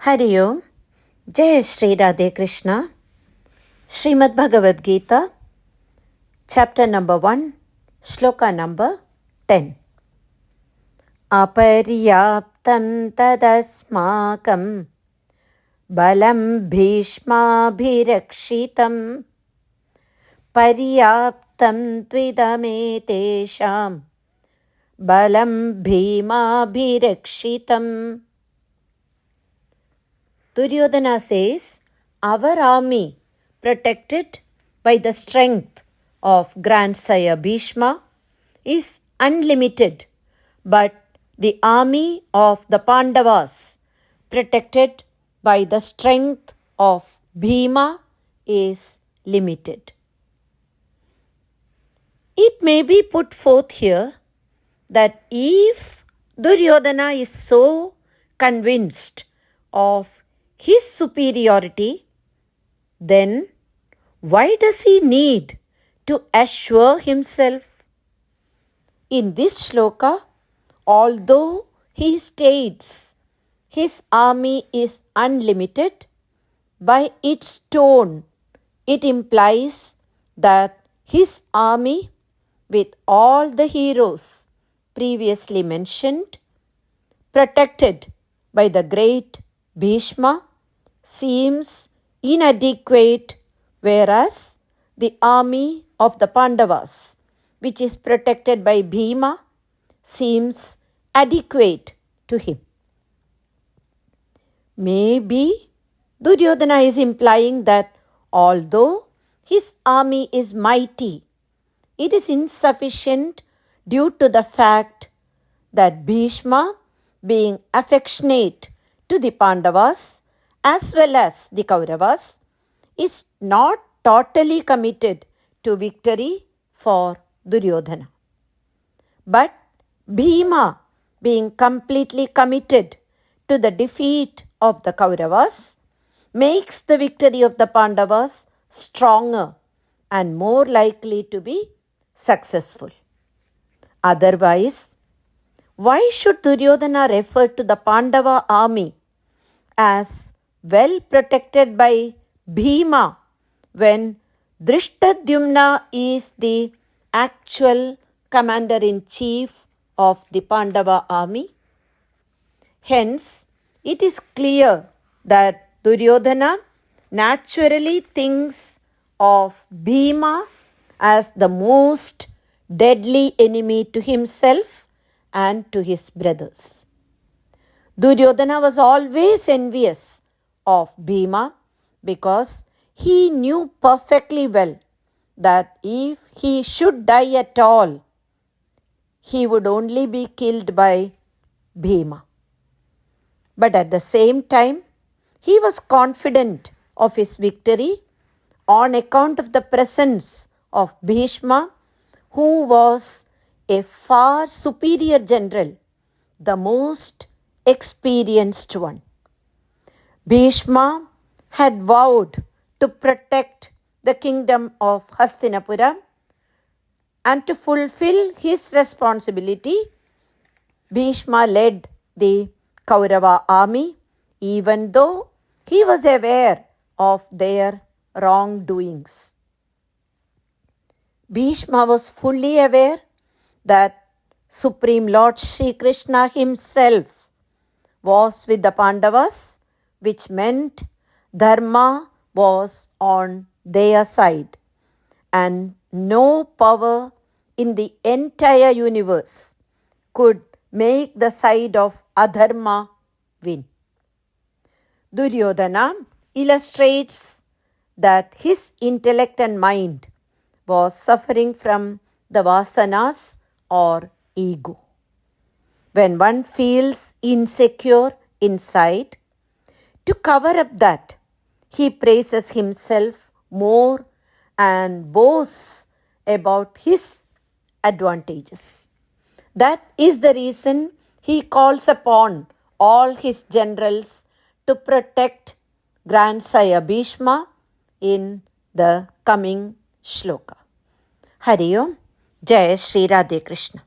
Hari Om, Jai Shri Radhe Krishna, Srimad Bhagavad Gita, Chapter number 1, Shloka number 10. Aparyāptaṁ tadasmākaṁ, balaṁ bhīṣmābhirakṣhitam, paryāptaṁ tvidameteṣhāṁ, balaṁ bhīmābhirakṣhitam. Duryodhana says, our army, protected by the strength of grandsire Bhīṣma, is unlimited, but the army of the Pandavas, protected by the strength of Bhīma, is limited. It may be put forth here that if Duryodhana is so convinced of his superiority, then why does he need to assure himself? In this shloka, although he states his army is unlimited, by its tone it implies that his army, with all the heroes previously mentioned, protected by the great Bhīṣma, seems inadequate, whereas the army of the Pandavas, which is protected by Bhīma, seems adequate to him. Maybe Duryodhana is implying that although his army is mighty, it is insufficient due to the fact that Bhīṣma, being affectionate to the Pandavas as well as the Kauravas, is not totally committed to victory for Duryodhana. But Bhīma, being completely committed to the defeat of the Kauravas, makes the victory of the Pandavas stronger and more likely to be successful. Otherwise, why should Duryodhana refer to the Pandava army as well protected by Bhīma when Drishtadyumna is the actual commander-in-chief of the Pandava army? Hence, it is clear that Duryodhana naturally thinks of Bhīma as the most deadly enemy to himself and to his brothers. Duryodhana was always envious of Bhīma because he knew perfectly well that if he should die at all, he would only be killed by Bhīma. But at the same time, he was confident of his victory on account of the presence of Bhīṣma, who was a far superior general, the most experienced one. Bhīṣma had vowed to protect the kingdom of Hastinapura, and to fulfill his responsibility, Bhīṣma led the Kaurava army, even though he was aware of their wrongdoings. Bhīṣma was fully aware that Supreme Lord Sri Krishna himself was with the Pandavas, which meant Dharma was on their side, and no power in the entire universe could make the side of Adharma win. Duryodhana illustrates that his intellect and mind was suffering from the vasanas or ego. When one feels insecure inside, to cover up that, he praises himself more and boasts about his advantages. That is the reason he calls upon all his generals to protect grandsire Bhīṣma in the coming shloka. Hari Om, Jai Shri Radhe Krishna.